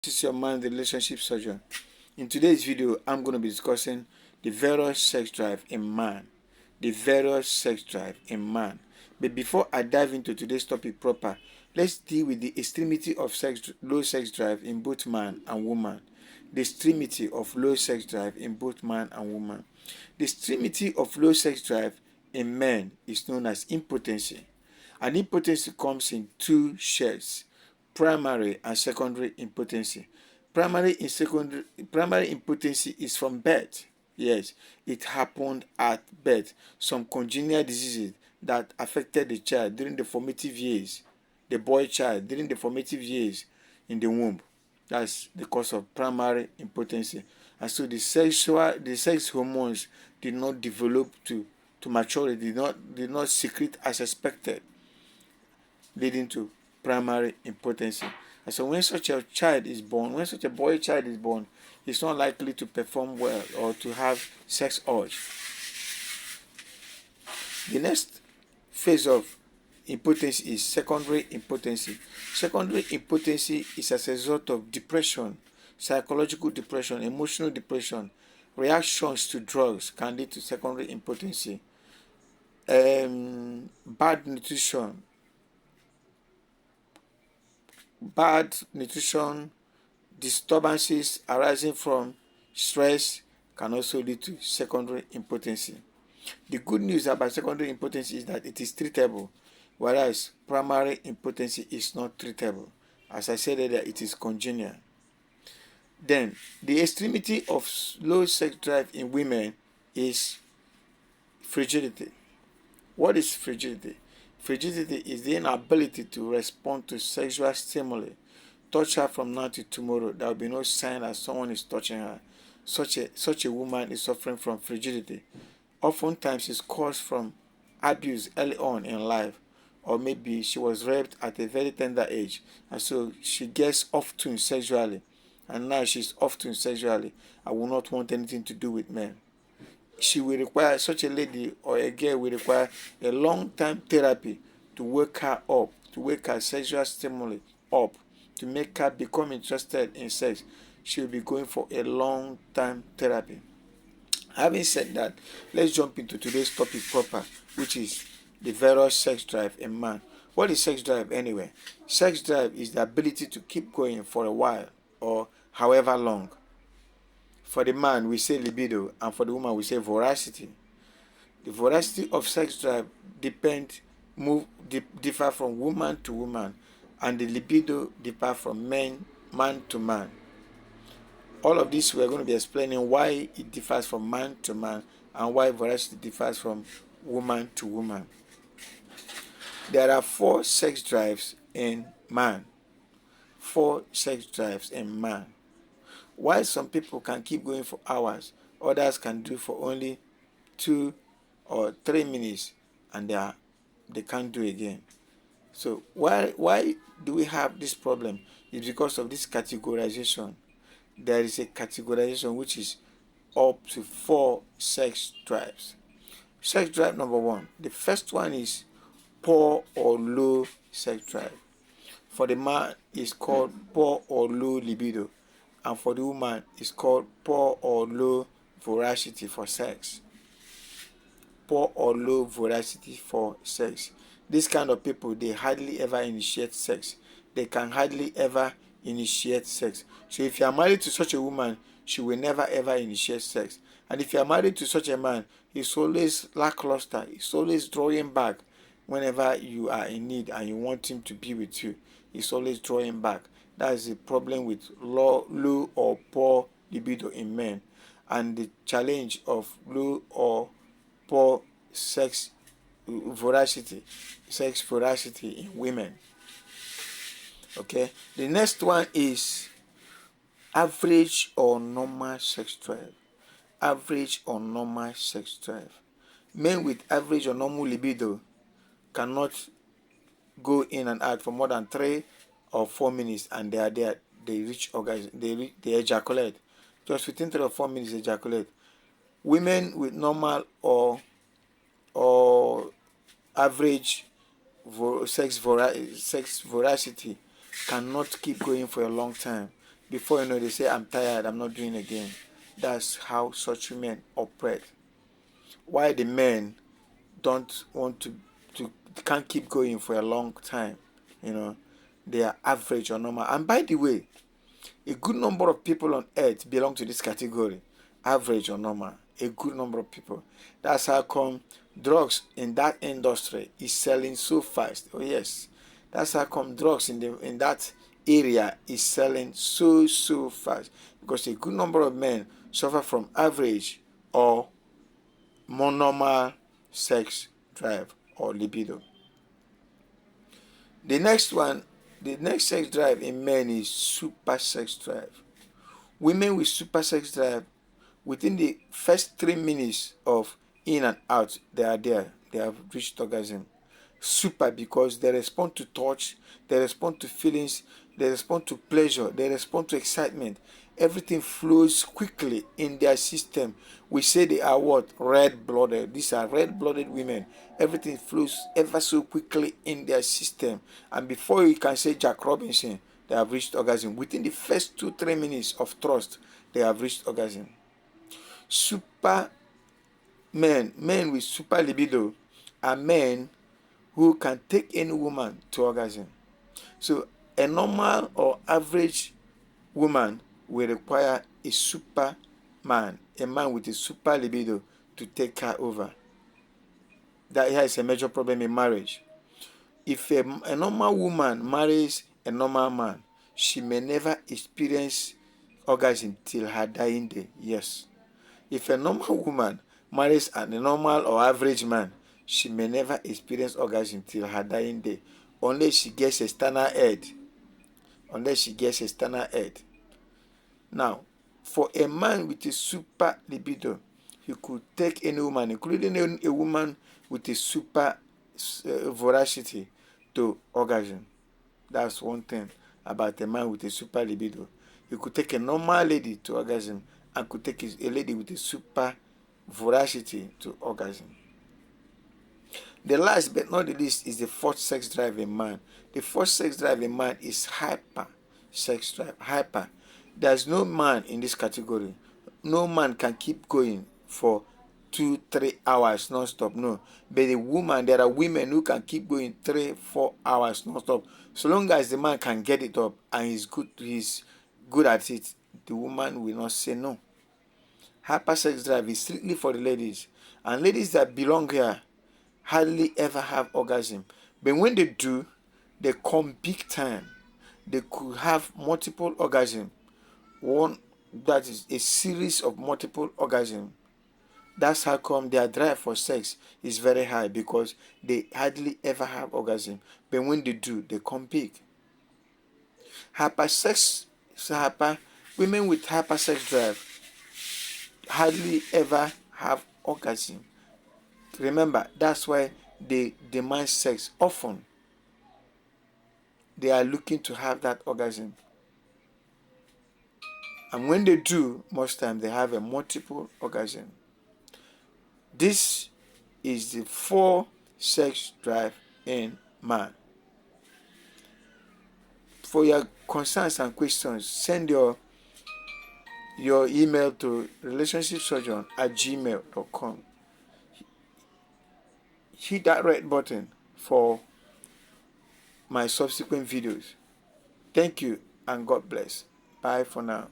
This is your man, the relationship surgeon. In today's video, I'm going to be discussing the various sex drive in man. The various sex drive in man. But before I dive into today's topic proper, let's deal with the extremity of low sex drive in both man and woman. The extremity of low sex drive in both man and woman. The extremity of low sex drive in men is known as impotency. And impotency comes in two shades: primary and secondary impotency. Primary impotency is from birth. Yes, it happened at birth. Some congenital diseases that affected the child during the formative years, the boy child during the formative years in the womb. That's the cause of primary impotency. And so the sex hormones did not develop to maturity, did not secrete as expected, leading to primary impotency. And so when such a child is born, when such a boy child is born, he's not likely to perform well or to have sex urge. The next phase of impotency is secondary impotency. Secondary impotency is as a result of depression, psychological depression, emotional depression. Reactions to drugs can lead to secondary impotency. Bad nutrition, disturbances arising from stress can also lead to secondary impotency. The good news about secondary impotency is that it is treatable, whereas primary impotency is not treatable. As I said earlier, it is congenital. Then, the extremity of low sex drive in women is frigidity. What is frigidity? Frigidity is the inability to respond to sexual stimuli. Touch her from now to tomorrow, there will be no sign that someone is touching her. Such a woman is suffering from frigidity. Oftentimes it's caused from abuse early on in life, or maybe she was raped at a very tender age, and so she gets off-tuned sexually, and now she's off-tuned sexually. I will not want anything to do with men. She will require, such a lady or a girl will require a long-time therapy to wake her up, to wake her sexual stimuli up, to make her become interested in sex. She will be going for a long-time therapy. Having said that, let's jump into today's topic proper, which is the various sex drive in man. What is sex drive anyway? Sex drive is the ability to keep going for a while or however long. For the man, we say libido, and for the woman, we say voracity. The voracity of sex drive differ from woman to woman, and the libido differ from man to man. All of this, we're going to be explaining why it differs from man to man and why voracity differs from woman to woman. There are 4 sex drives in man. 4 sex drives in man. While some people can keep going for hours, others can do for only 2 or 3 minutes and they can't do again. So why do we have this problem? It's because of this categorization. There is a categorization which is up to 4 sex drives. Sex drive number 1. The first one is poor or low sex drive. For the man, it's called poor or low libido, and for the woman, it's called poor or low voracity for sex. Poor or low voracity for sex. This kind of people, they hardly ever initiate sex. They can hardly ever initiate sex. So if you are married to such a woman, she will never ever initiate sex. And if you are married to such a man, he's always lackluster. He's always drawing back whenever you are in need and you want him to be with you. He's always drawing back. That is the problem with low or poor libido in men, and the challenge of low or poor sex voracity in women. Okay, the next one is average or normal sex drive. Average or normal sex drive. Men with average or normal libido cannot go in and out for more than 3 or 4 minutes, and they are there. They reach orgasm. They ejaculate. Just within 3 or 4 minutes, they ejaculate. Women with normal or average sex voracity cannot keep going for a long time. Before you know, they say, I'm tired, I'm not doing again. That's how such women operate. Why the men don't want to can't keep going for a long time, you know, they are average or normal. And by the way, a good number of people on earth belong to this category, average or normal. A good number of people. That's how come drugs in that industry is selling so fast. Oh yes, that's how come drugs in that area is selling so fast, because a good number of men suffer from average or more normal sex drive or libido. The next one, the next sex drive in men is super sex drive. Women with super sex drive, within the first 3 minutes of in and out, they are there. They have reached orgasm. Super, because they respond to touch, they respond to feelings, they respond to pleasure, they respond to excitement. Everything flows quickly in their system. We say they are what? Red-blooded. These are red-blooded women. Everything flows ever so quickly in their system. And before you can say Jack Robinson, they have reached orgasm. Within the first 2-3 minutes of thrust, they have reached orgasm. Super men with super libido are men who can take any woman to orgasm. So a normal or average woman will require a super man, a man with a super libido, to take her over. That here is a major problem in marriage. If a normal woman marries a normal man, she may never experience orgasm till her dying day. Yes. If a normal woman marries a normal or average man, she may never experience orgasm till her dying day, unless she gets external aid. Now, for a man with a super libido, he could take any woman, including a woman with a super voracity, to orgasm. That's one thing about a man with a super libido. He could take a normal lady to orgasm and could take a lady with a super voracity to orgasm. The last but not the least is the fourth sex drive in man. The fourth sex drive in man is hyper sex drive. Hyper. There's no man in this category. No man can keep going for 2-3 hours non-stop. No. But the woman, there are women who can keep going 3-4 hours non-stop. So long as the man can get it up and he's good at it, the woman will not say no. Hyper sex drive is strictly for the ladies. And ladies that belong here hardly ever have orgasm. But when they do, they come big time. They could have multiple orgasm. One, that is a series of multiple orgasm. That's how come their drive for sex is very high, because they hardly ever have orgasm. But when they do, they come big. Women with hyper sex drive hardly ever have orgasm. Remember, that's why they demand sex often. They are looking to have that orgasm. And when they do, most times they have a multiple orgasm. This is the 4 sex drive in man. For your concerns and questions, send your email to relationshipsurgeon@gmail.com. Hit that red button for my subsequent videos. Thank you and God bless. Bye for now.